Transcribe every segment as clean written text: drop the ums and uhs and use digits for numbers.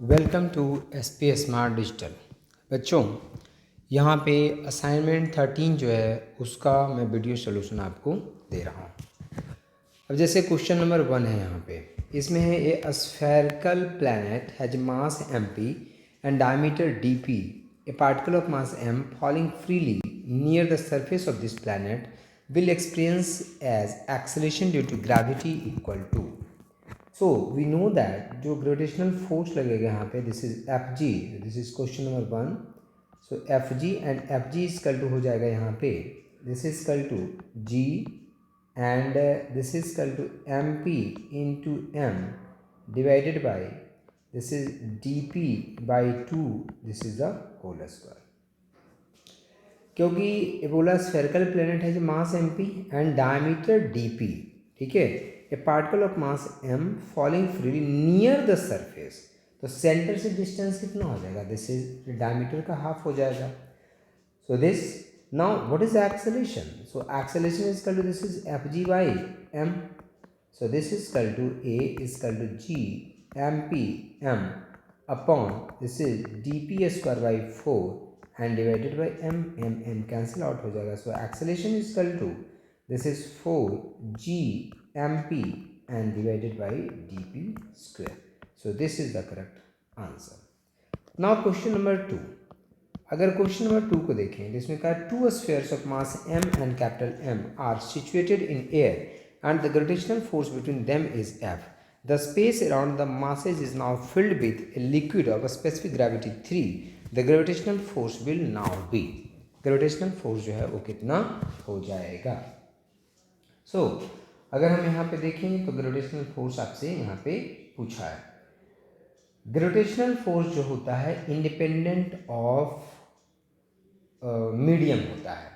Welcome to S P smart digital. बच्चों, यहाँ पे असाइनमेंट 13 जो है उसका मैं वीडियो सोल्यूशन आपको दे रहा हूँ। अब जैसे क्वेश्चन नंबर 1 है, यहाँ पे इसमें है a spherical planet has mass mp and diameter dp, a particle of mass m falling freely near the surface of this planet will experience as acceleration due to gravity equal to. So we know that जो gravitational force लगेगा यहाँ पे, this is F G, this is question number 1। So F G and F G is equal to हो जाएगा यहाँ पे, this is equal to ji and this is equal to M P into M divided by this is D P by 2, this is the whole square. क्योंकि एबोला spherical planet है जो mass M P and diameter D P, ठीक है, a particle of mass m falling freely near the surface, तो centre से distance कितना हो जाएगा, दिस इज डायमीटर का हाफ हो जाएगा। So this now what is acceleration, so acceleration is equal to this is F G by M, so this is equal to A is equal to G M P M upon this is D P square by 4 and divided by M cancel out हो जाएगा। So acceleration is equal to this is 4 gmp and divided by dp square. So this is the correct answer. Now question number 2, अगर question number 2 को देखें तो इसमें कहा to spheres of mass m and capital M are situated in air and the gravitational force between them is F. The space around the masses is now filled with a liquid of a specific gravity 3. The gravitational force will now be, gravitational force जो है वो कितना हो जाएगा। सो अगर हम यहाँ पे देखें तो ग्रेविटेशनल फोर्स आपसे यहाँ पे पूछा है। ग्रेविटेशनल फोर्स जो होता है इंडिपेंडेंट ऑफ मीडियम होता है।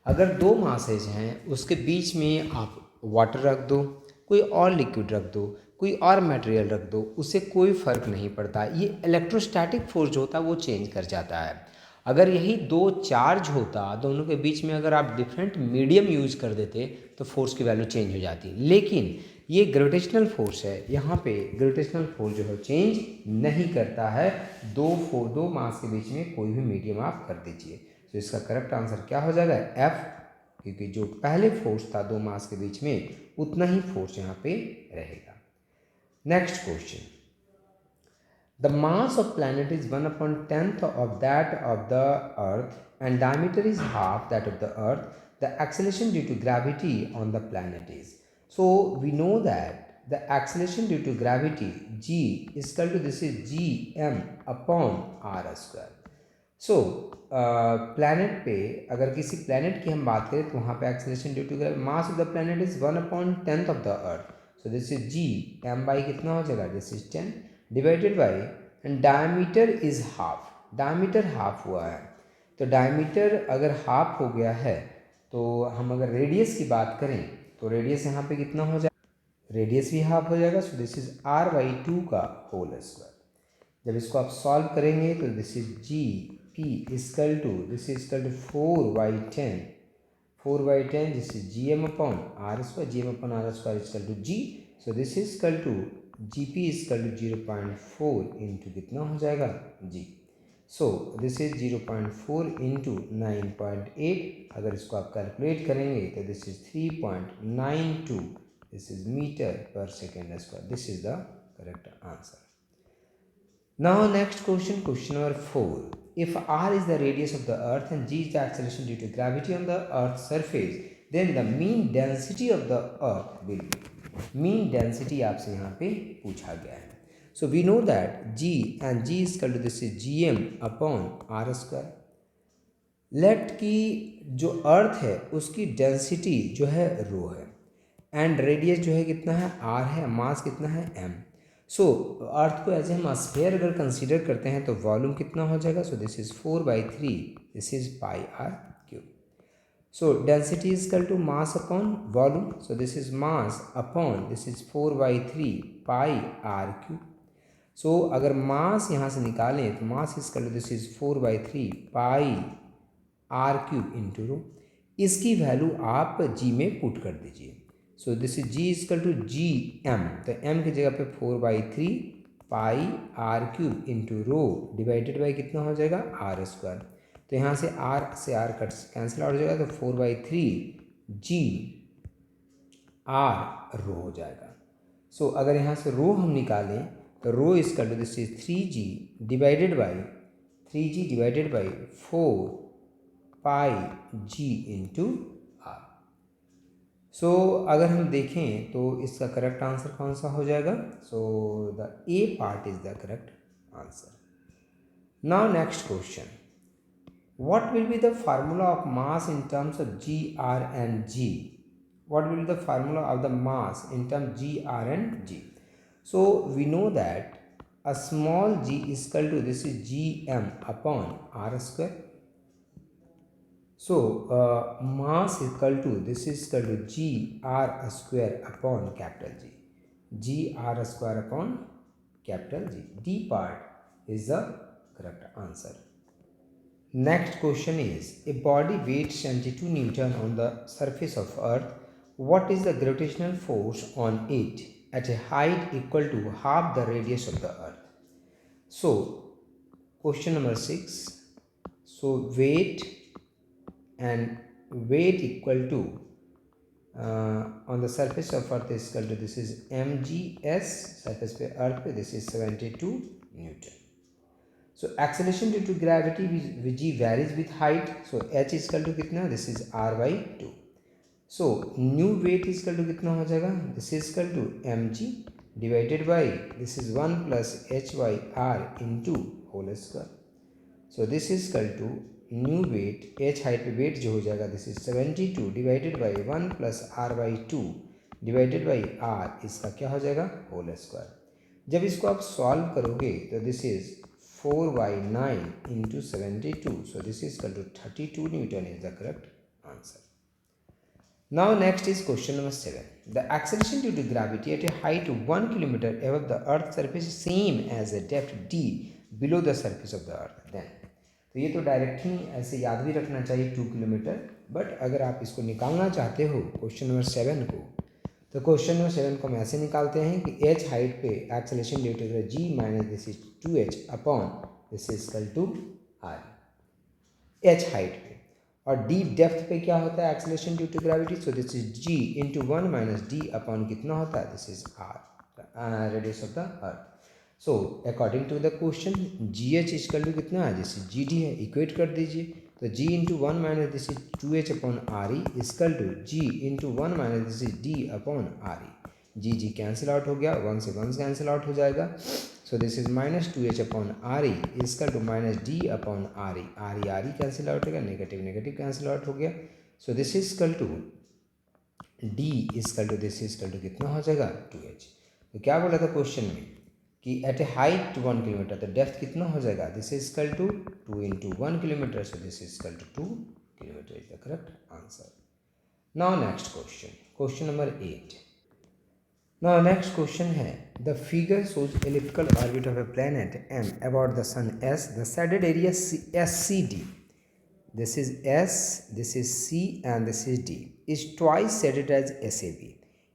अगर दो मासेज हैं उसके बीच में आप वाटर रख दो, कोई और लिक्विड रख दो, कोई और मटेरियल रख दो, उससे कोई फ़र्क नहीं पड़ता। ये इलेक्ट्रोस्टैटिक फोर्स जो होता है वो चेंज कर जाता है। अगर यही दो चार्ज होता, दोनों के बीच में अगर आप डिफरेंट मीडियम यूज़ कर देते तो फोर्स की वैल्यू चेंज हो जाती। लेकिन ये ग्रेविटेशनल फोर्स है, यहाँ पे ग्रेविटेशनल फोर्स जो है चेंज नहीं करता है। दो मास के बीच में कोई भी मीडियम आप कर दीजिए। तो इसका करेक्ट आंसर क्या हो जाएगा, एफ, क्योंकि जो पहले फोर्स था दो मास के बीच में उतना ही फोर्स यहाँ पे रहेगा। Next question, the mass of planet is 1/10th of that of the earth and diameter is half that of the earth. The acceleration due to gravity on the planet is, so we know that the acceleration due to gravity g is equal to this is g m upon r square. So planet पे अगर किसी planet की हम बात करें तो वहाँ पे acceleration due to mass of the planet is 1/10th of the earth. So this is G M by कितना हो जाएगा, this is 10 divided by and diameter is half, diameter half हुआ है। तो डायमीटर अगर हाफ हो गया है तो हम अगर रेडियस की बात करें तो रेडियस यहाँ पे कितना हो जाएगा, रेडियस भी हाफ हो जाएगा। So this is r by 2 का होल स्क्वायर। जब इसको आप सॉल्व करेंगे तो this is G P is equal to this is is equal to 4/10, 4/10 this is G M upon R square, G M upon R square is equal to G. So this is is equal to G P is equal to 0.4 into कितना हो जाएगा G. So this is 0.4 into 9.8, अगर इसको आप calculate करेंगे तो this is 3.92, this is metre per second square. This is the correct answer. Now next question, question number 4. If r is the radius of the earth and g is the acceleration due to gravity on the earth's surface, then the mean density of the earth will be. Mean density आपसे यहाँ पे पूछा गया है। So we know that g and g is equal to this is gm upon r square. Let की जो अर्थ है उसकी डेंसिटी जो है रो है एंड रेडियस जो है कितना है r है, मास कितना है m। सो अर्थ को एज ए हम स्फीयर अगर कंसीडर करते हैं तो वॉल्यूम कितना हो जाएगा, so this is 4/3, this is pi R cube. So density is equal to mass upon volume, so this is mass upon this is 4/3 pi R cube. So अगर mass यहाँ से निकालें तो mass is equal to this is 4/3 pi R cube into rho. इसकी value आप G में put कर दीजिए। So this is G is equal to G M, तो एम की जगह पे 4/3 pi R cube into rho divided by कितना हो जाएगा आर स्क्वायर। तो यहाँ से आर कट कैंसिल आउट हो जाएगा, तो 4/3 जी आर रो हो जाएगा। सो अगर यहाँ से रो हम निकालें तो रो इसका to this is 3g divided by 4 pi G into R. So अगर हम देखें तो इसका करेक्ट आंसर कौन सा हो जाएगा? So the A part is the correct answer. Now next question, what will be the formula of mass in terms of g, r and g? What will be the formula of the mass in terms g, r and g? So we know that a small g is equal to this is gm upon r square. So mass is equal to this is equal to g r square upon capital G. G r square upon capital G. D part is the correct answer. Next question is, a body weighs 72 Newton on the surface of Earth. What is the gravitational force on it at a height equal to half the radius of the Earth? So, question number 6. So, weight equal to on the surface of Earth is equal to this is mgs, surface पे Earth पे this is 72 Newton. So acceleration due to gravity which g varies with height. So h is equal to कितना? This is r by 2. So new weight is equal to कितना हो जाएगा? This is equal to mg divided by this is 1 plus h by r into whole square. So this is equal to new weight h height पे weight जो हो जाएगा this is 72 divided by 1 plus r by 2 divided by r, इसका क्या हो जाएगा? whole square. जब इसको आप सॉल्व करोगे तो this is 4/9 into 72. So this is equal to 32 Newton is the correct answer. Now next is question number 7. The acceleration due to gravity at a height of 1 kilometer above the earth's surface is same as the depth d below the surface of the earth. Then तो ये तो direct ही ऐसे याद भी रखना चाहिए 2 kilometre, but अगर आप इसको निकालना चाहते हो क्वेश्चन नंबर 7 को, तो क्वेश्चन नंबर 7 को हम ऐसे निकालते हैं कि h हाइट पे acceleration due to g minus this is 2h upon this is equal to r, h height पे, और d डेप्थ पे क्या होता है acceleration due to gravity, so this is g into 1 minus d upon कितना होता है this is r radius of the earth. So according to the question gh equal to कितना है, जैसे gd है, इक्वेट कर दीजिए, तो g into 1 minus this is 2h upon R E equal to g into 1 minus this is d upon R E. G cancel out हो गया, 1 से 1 कैंसिल आउट हो जाएगा, so this is minus 2h upon R E equal to minus d upon R E cancel out हो गया, negative cancel out हो गया, so this is equal to d equal to this equal to कितना हो जाएगा 2h। तो क्या बोला था क्वेश्चन में कि एट ए हाइट 1 किलोमीटर, तो डेप्थ कितना हो जाएगा, this is equal to 2 into 1 kilometre, so this is equal to 2 kilometre is the correct answer. Now next question, question number 8। Now next question है, the figure shows elliptical orbit of a planet M about the sun S, the shaded area S C D, this is S, this is C and this is D, is twice shaded as S A B.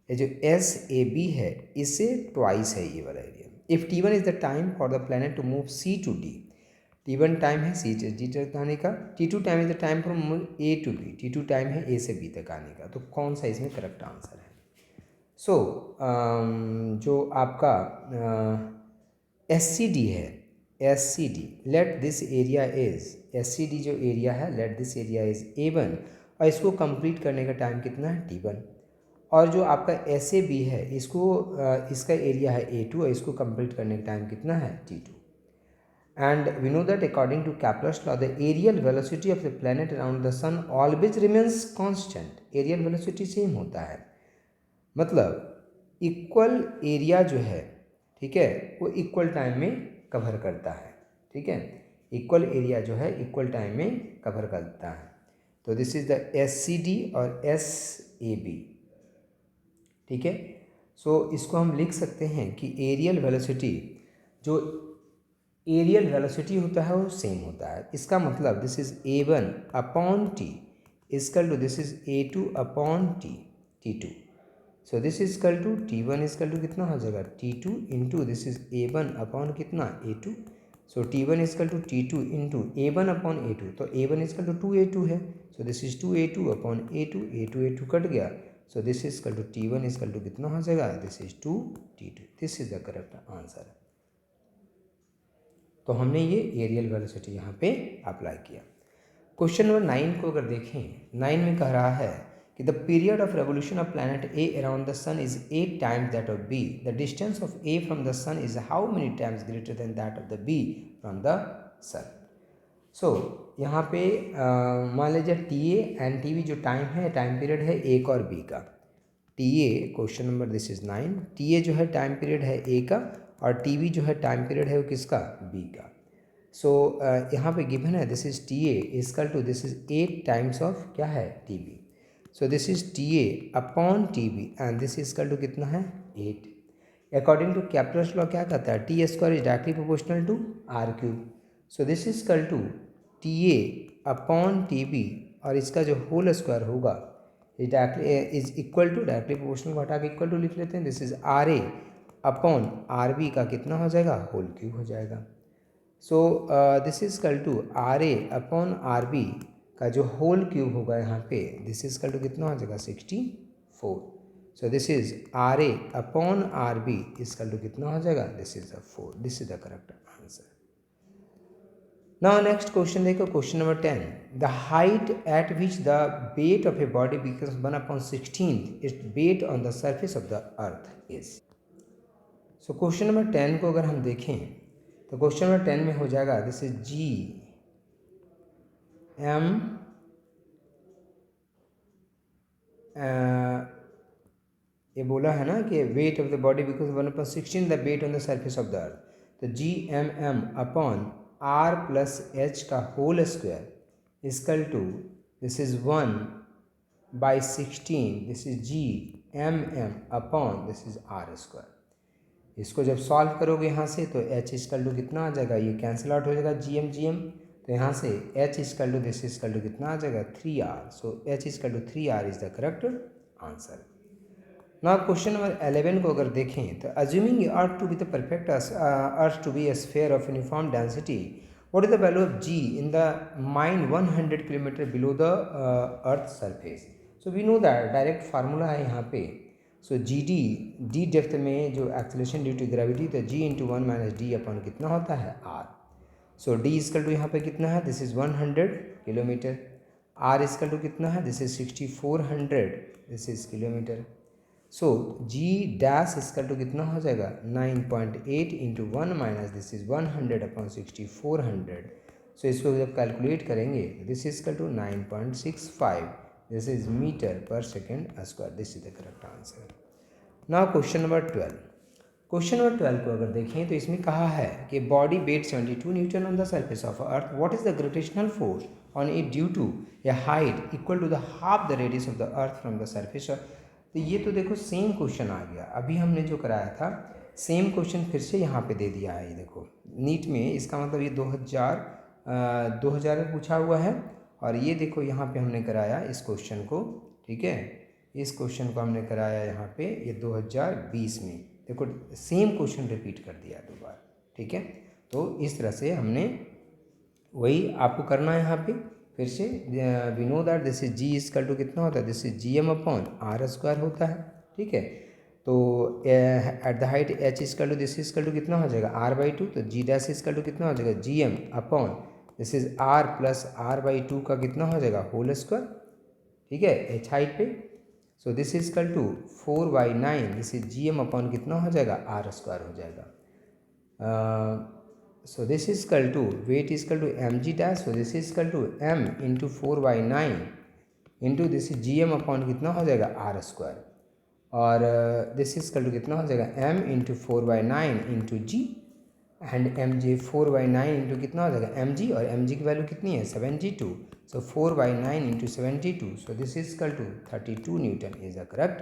ये जो S A B है इससे twice है ये वाला area. If T1 is the time for the planet to move C to D, T1 time है C से D तक आने का, T2 time is the time for move A to B, T2 time है A से B तक आने का, तो कौन सा इसमें करेक्ट आंसर है? सो जो आपका SCD है, SCD let this area is, SCD जो एरिया है let this area is A1, और इसको कंप्लीट करने का टाइम कितना है T1, और जो आपका एस ए बी है इसको इसका एरिया है A2 और इसको कंप्लीट करने का टाइम कितना है T2। And we know that according to Kepler's law the areal velocity of the planet around the sun always remains constant. Areal velocity same होता है, मतलब इक्वल एरिया जो है, ठीक है, वो इक्वल टाइम में कवर करता है, ठीक है, इक्वल एरिया जो है इक्वल टाइम में कवर करता है। तो दिस इज द SCD और SAB, ठीक है। सो इसको हम लिख सकते हैं कि एरियल वेलोसिटी, जो एरियल वेलोसिटी होता है वो सेम होता है। इसका मतलब this is A1 upon T equal to this is A2 upon T, T2। So this is equal to T1 is equal to कितना हो जाएगा T2 into this is A1 upon कितना A2। So T1 is equal to T2 into A1 upon A2, तो A1 is equal to 2A2 है, so this is 2A2 upon A2, A2 cut गया, so this is equal to T1 is equal to कितना हो जाएगा, this is 2T2। This is the correct answer. तो हमने ये areal velocity यहाँ पे अप्लाई किया। क्वेश्चन नंबर 9 को अगर देखें, 9 में कह रहा है कि the period of revolution of planet A around the sun is 8 times that of B. The distance of A from the sun is how many times greater than that of the B from the sun. So यहाँ पे मान लीजिए T A and T B जो time है, time period है एक और B का। T A question number this is 9, T A जो है टाइम पीरियड है ए का और टी बी जो है टाइम पीरियड है वो किसका, बी का। सो यहाँ पे गिवन है this is T A is equal to this is 8 times of क्या है T B. So this is T A upon T B and this is equal to कितना है 8। अकॉर्डिंग टू कैप्लर्स लॉ क्या कहता है, T square is directly proportional to R cube. So this is equal to T A upon T B और इसका जो whole square होगा is directly is equal to, directly proportional को हटा के इक्वल टू लिख लेते हैं, this is R A upon R B का कितना हो जाएगा, होल क्यूब हो जाएगा। So this is equal to R A upon R B का जो होल क्यूब होगा यहाँ पे, दिस इज इक्वल टू कितना हो जाएगा 64। So this is R A upon R B is equal to कितना हो जाएगा, this is the 4। This is the correct answer. Now next question देखो, question number 10, the height at which the weight of a body becomes 1/16 its weight on the surface of the Earth is. So question number 10 को अगर हम देखें तो question number 10 में हो जाएगा this is G M ये बोला है ना कि weight of the body because 1/16 the weight on the surface of the Earth, तो G M M upon R plus H का whole square is equal to this is 1/16 this is G M M upon this is R square. इसको जब solve करोगे यहाँ से तो H is equal to कितना आ जाएगा, ये कैंसिल आउट हो जाएगा जी एम, तो यहाँ से H is equal to this is equal to कितना आ जाएगा 3r। So H is equal to 3r is the correct answer. Now question number 11 को अगर देखें तो assuming earth to be the perfect earth to be a sphere of uniform density, what is the value of G in the mine 100 kilometre below the earth surface. So we know that direct formula है यहाँ पे। सो G D depth में जो acceleration due to gravity, तो G into 1 minus D upon कितना होता है R. So D is equal to यहाँ पे कितना है, this is 100 kilometre, R is equal to कितना है, this is 6400 this is kilometre. So G dash is equal to कितना हो जाएगा 9.8 into 1 minus this is 100 upon 6400। सो इसको जब कैलकुलेट करेंगे this is equal to 9.65 this is metre per second square. This is the correct answer. Now question number 12, question number 12 को अगर देखें तो इसमें कहा है कि body weight 72 newton on the surface of earth, what is the gravitational force on it due to a height equal to the half the radius of the earth from the surface. तो ये तो देखो same question आ गया, अभी हमने जो कराया था सेम क्वेश्चन फिर से यहाँ पे दे दिया है। ये देखो नीट में, इसका मतलब ये 2000 में पूछा हुआ है और ये देखो यहाँ पे हमने कराया इस क्वेश्चन को, ठीक है, इस क्वेश्चन को हमने कराया यहाँ पे ये 2020 में। देखो सेम क्वेश्चन रिपीट कर दिया दोबारा, ठीक है। तो इस तरह से हमने वही आपको करना है यहाँ पे फिर से। We know that this is G is equal to कितना होता है, this is G M upon R square होता है, ठीक है। तो at the height H is equal to this is equal to कितना हो जाएगा r/2, तो जी डैश इजकल टू कितना हो जाएगा G M upon this is r plus r/2 का कितना हो जाएगा होल स्क्वायर, ठीक है, एच हाइट पे। So this is equal to 4/9 this is G M upon कितना हो जाएगा आर स्क्वायर हो जाएगा। So this is equal to weight is equal to mg dash, so this is equal to m into 4/9 into this is gm upon कितना हो जाएगा are square, और this is equal to कितना हो जाएगा m into 4/9 into g and mg 4/9 into कितना हो जाएगा mg, और mg की वैल्यू कितनी है 72, so 4/9 into 72, so this is equal to 32 Newton is the correct